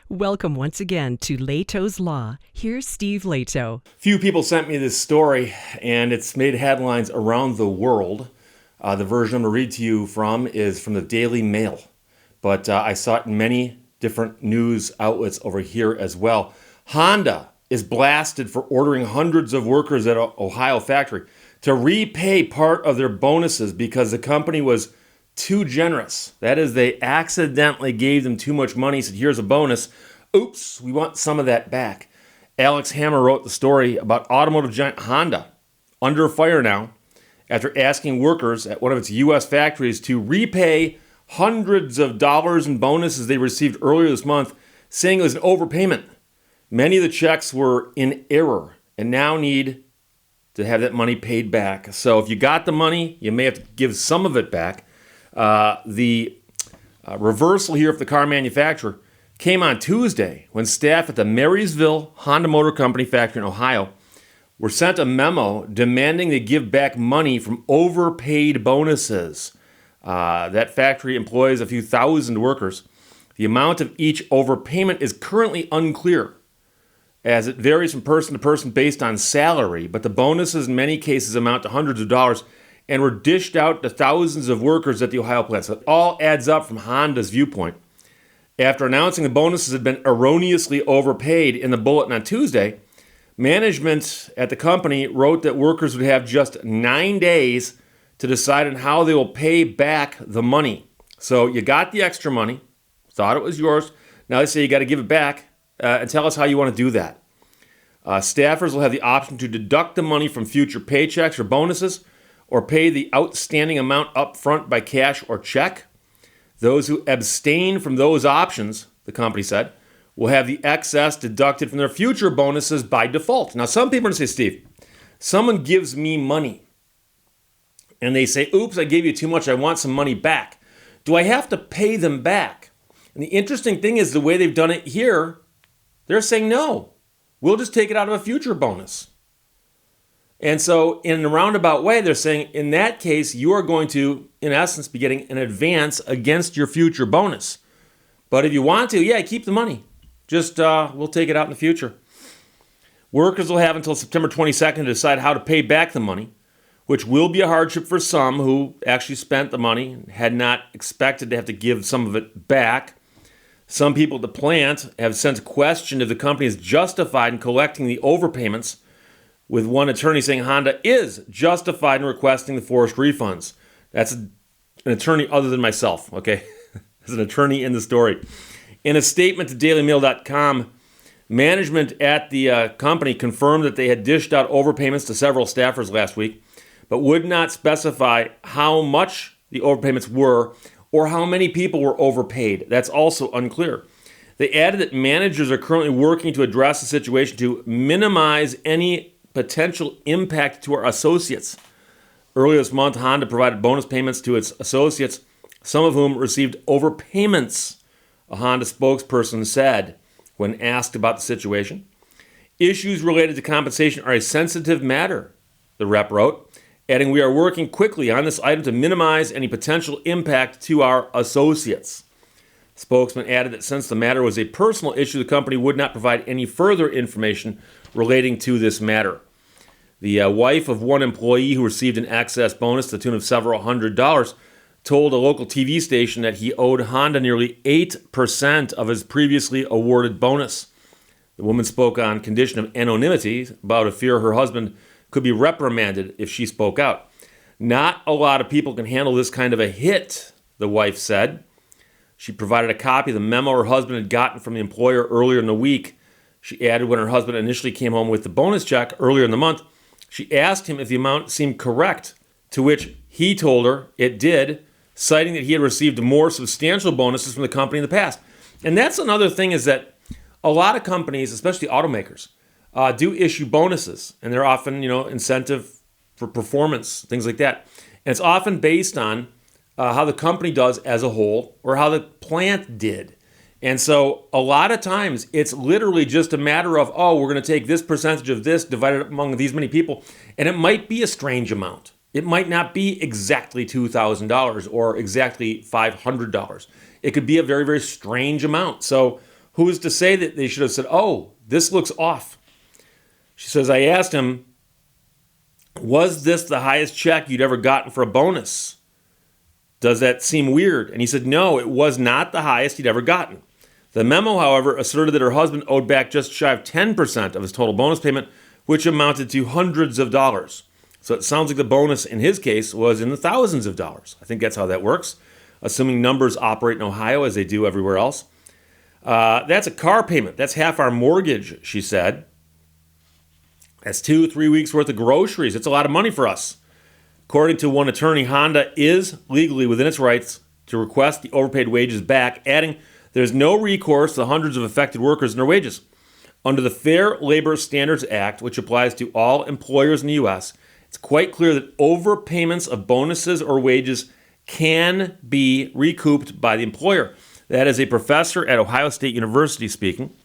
Welcome once again to Lehto's Law. Here's Steve Lehto. Few people sent me this story, and it's made headlines around the world. The version I'm going to read to you from is from the Daily Mail, but I saw it in many different news outlets over here as well. Honda is blasted for ordering hundreds of workers at an Ohio factory to repay part of their bonuses because the company was too generous. That is, they accidentally gave them too much money, said, here's a bonus. Oops, we want some of that back. Alex Hammer wrote the story about automotive giant Honda, under fire now, after asking workers at one of its U.S. factories to repay hundreds of dollars in bonuses they received earlier this month, saying it was an overpayment. Many of the checks were in error and now need to have that money paid back. So if you got the money, you may have to give some of it back. The reversal here of the car manufacturer came on Tuesday when staff at the Marysville Honda Motor Company factory in Ohio were sent a memo demanding they give back money from overpaid bonuses. That factory employs a few thousand workers. The amount of each overpayment is currently unclear, as it varies from person to person based on salary, but the bonuses in many cases amount to hundreds of dollars and were dished out to thousands of workers at the Ohio plant. So it all adds up from Honda's viewpoint. After announcing the bonuses had been erroneously overpaid in the bulletin on Tuesday, management at the company wrote that workers would have just 9 days to decide on how they will pay back the money. So you got the extra money, thought it was yours. Now they say you got to give it back and tell us how you want to do that. Staffers will have the option to deduct the money from future paychecks or bonuses, or pay the outstanding amount up front by cash or check. Those who abstain from those options, the company said, will have the excess deducted from their future bonuses by default. Now, some people are going to say, Steve, someone gives me money, and they say, oops, I gave you too much, I want some money back. Do I have to pay them back? And the interesting thing is the way they've done it here, they're saying, no, we'll just take it out of a future bonus. And so in a roundabout way, they're saying, in that case, you are going to, in essence, be getting an advance against your future bonus. But if you want to, yeah, keep the money. Just we'll take it out in the future. Workers will have until September 22nd to decide how to pay back the money, which will be a hardship for some who actually spent the money and had not expected to have to give some of it back. Some people at the plant have since questioned if the company is justified in collecting the overpayments, with one attorney saying Honda is justified in requesting the forced refunds. That's an attorney other than myself, okay? There's an attorney in the story. In a statement to dailymail.com, management at the company confirmed that they had dished out overpayments to several staffers last week, but would not specify how much the overpayments were or how many people were overpaid. That's also unclear. They added that managers are currently working to address the situation to minimize any potential impact to our associates. Earlier this month, Honda provided bonus payments to its associates, some of whom received overpayments, a Honda spokesperson said when asked about the situation. Issues related to compensation are a sensitive matter, the rep wrote, adding, we are working quickly on this item to minimize any potential impact to our associates. Spokesman added that since the matter was a personal issue, the company would not provide any further information relating to this matter. The wife of one employee who received an excess bonus to the tune of several $100s told a local TV station that he owed Honda nearly 8% of his previously awarded bonus. The woman spoke on condition of anonymity about a fear her husband could be reprimanded if she spoke out. Not a lot of people can handle this kind of a hit, the wife said. She provided a copy of the memo her husband had gotten from the employer earlier in the week. She added when her husband initially came home with the bonus check earlier in the month, she asked him if the amount seemed correct, to which he told her it did, citing that he had received more substantial bonuses from the company in the past. And that's another thing, is that a lot of companies, especially automakers, do issue bonuses, and they're often, incentive for performance, things like that. And it's often based on how the company does as a whole or how the plant did. And so a lot of times it's literally just a matter of, we're going to take this percentage of this, divided up among these many people, and it might be a strange amount. It might not be exactly $2,000 or exactly $500. It could be a very, very strange amount. So Who's to say that they should have said, oh, this looks off? She says, I asked him, was this the highest check you'd ever gotten for a bonus? Does that seem weird? And he said, no, it was not the highest he'd ever gotten. The memo, however, asserted that her husband owed back just shy of 10% of his total bonus payment, which amounted to hundreds of dollars. So it sounds like the bonus in his case was in the thousands of dollars. I think that's how that works, assuming numbers operate in Ohio as they do everywhere else. That's a car payment. That's half our mortgage, she said. That's 2-3 weeks worth of groceries. It's a lot of money for us. According to one attorney, Honda is legally within its rights to request the overpaid wages back, adding there's no recourse to the hundreds of affected workers and their wages. Under the Fair Labor Standards Act, which applies to all employers in the U.S., it's quite clear that overpayments of bonuses or wages can be recouped by the employer. That is a professor at Ohio State University speaking.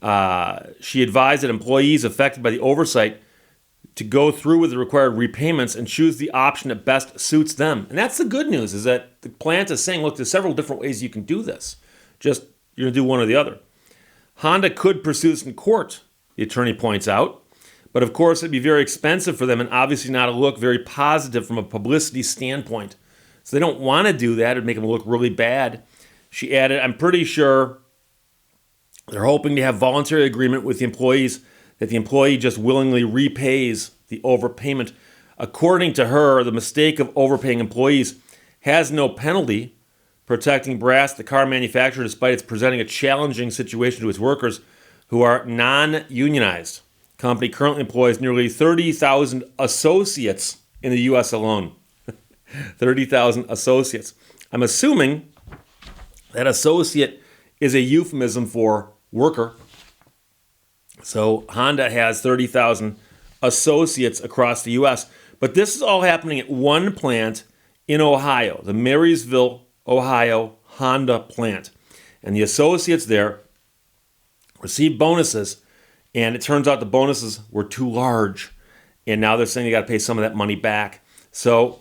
She advised that employees affected by the oversight to go through with the required repayments and choose the option that best suits them. And that's the good news, is that the plant is saying, look, there's several different ways you can do this. Just, you're going to do one or the other. Honda could pursue this in court, the attorney points out. But of course, it'd be very expensive for them and obviously not look very positive from a publicity standpoint. So they don't want to do that. It'd make them look really bad. She added, I'm pretty sure they're hoping to have voluntary agreement with the employees that the employee just willingly repays the overpayment. According to her, the mistake of overpaying employees has no penalty, protecting Brass, the car manufacturer, despite its presenting a challenging situation to its workers who are non-unionized. The company currently employs nearly 30,000 associates in the U.S. alone. 30,000 associates. I'm assuming that associate is a euphemism for worker. So Honda has 30,000 associates across the U.S. But this is all happening at one plant in Ohio, the Marysville, Ohio Honda plant. And the associates there received bonuses, and it turns out the bonuses were too large. And now they're saying you got to pay some of that money back. So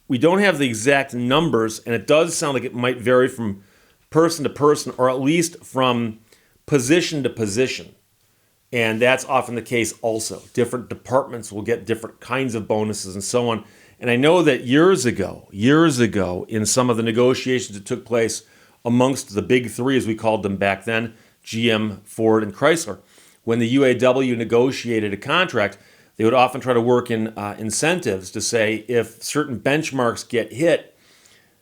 we don't have the exact numbers, and it does sound like it might vary from person to person, or at least from position to position. And that's often the case also. Different departments will get different kinds of bonuses and so on. And I know that years ago, in some of the negotiations that took place amongst the big three, as we called them back then, GM, Ford, and Chrysler, when the UAW negotiated a contract, they would often try to work in incentives to say if certain benchmarks get hit,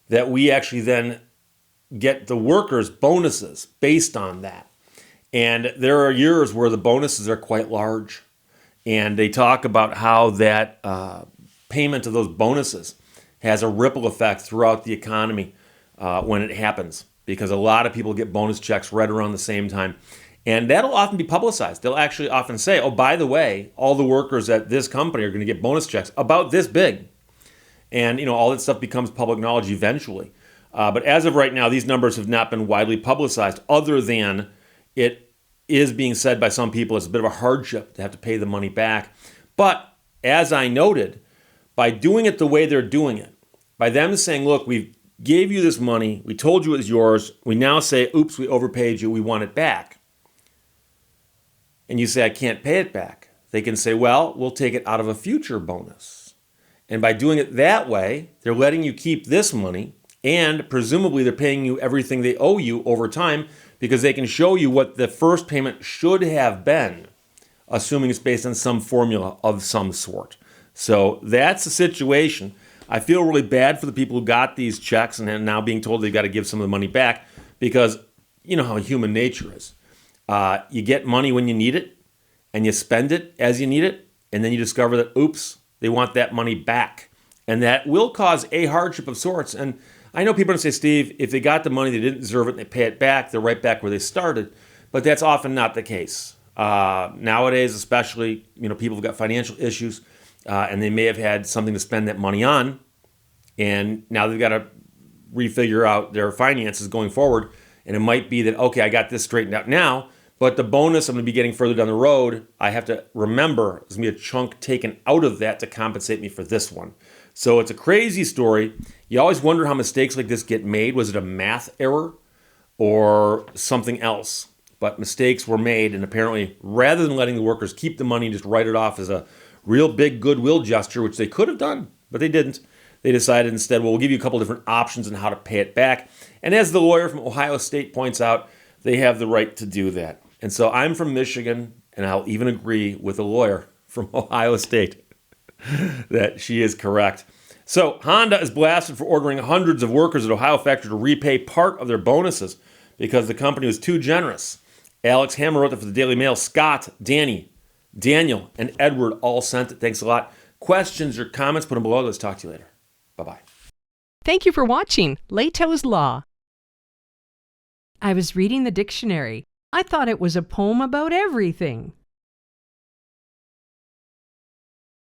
that we actually then get the workers bonuses based on that. And there are years where the bonuses are quite large. And they talk about how that payment of those bonuses has a ripple effect throughout the economy when it happens, because a lot of people get bonus checks right around the same time. And that'll often be publicized. They'll actually often say, oh, by the way, all the workers at this company are going to get bonus checks about this big. And, all that stuff becomes public knowledge eventually. But as of right now, these numbers have not been widely publicized, other than it is being said by some people it's a bit of a hardship to have to pay the money back. But as I noted, by doing it the way they're doing it, by them saying, look, we gave you this money, we told you it was yours, we now say, oops, we overpaid you, we want it back. And you say, I can't pay it back. They can say, well, we'll take it out of a future bonus. And by doing it that way, they're letting you keep this money, and presumably they're paying you everything they owe you over time, because they can show you what the first payment should have been, assuming it's based on some formula of some sort. So that's the situation. I feel really bad for the people who got these checks and are now being told they've got to give some of the money back, because you know how human nature is. You get money when you need it, and you spend it as you need it, and then you discover that, oops, they want that money back. And that will cause a hardship of sorts. And I know people are going to say, Steve, if they got the money, they didn't deserve it, and they pay it back, they're right back where they started. But that's often not the case. Nowadays, especially, people have got financial issues, and they may have had something to spend that money on, and now they've got to refigure out their finances going forward. And it might be that, okay, I got this straightened out now, but the bonus I'm going to be getting further down the road, I have to remember there's going to be a chunk taken out of that to compensate me for this one. So it's a crazy story. You always wonder how mistakes like this get made. Was it a math error or something else? but mistakes were made, and apparently, rather than letting the workers keep the money and just write it off as a real big goodwill gesture, which they could have done, but they didn't, they decided instead, well, we'll give you a couple different options on how to pay it back. And as the lawyer from Ohio State points out, they have the right to do that. And so I'm from Michigan, and I'll even agree with a lawyer from Ohio State that she is correct. So Honda is blasted for ordering hundreds of workers at Ohio factory to repay part of their bonuses because the company was too generous. Alex Hammer wrote that for the Daily Mail. Scott, Danny, Daniel, and Edward all sent it. Thanks a lot. Questions or comments, put them below. Let's talk to you later. Bye-bye. Thank you for watching Lehto's Law. I was reading the dictionary. I thought it was a poem about everything.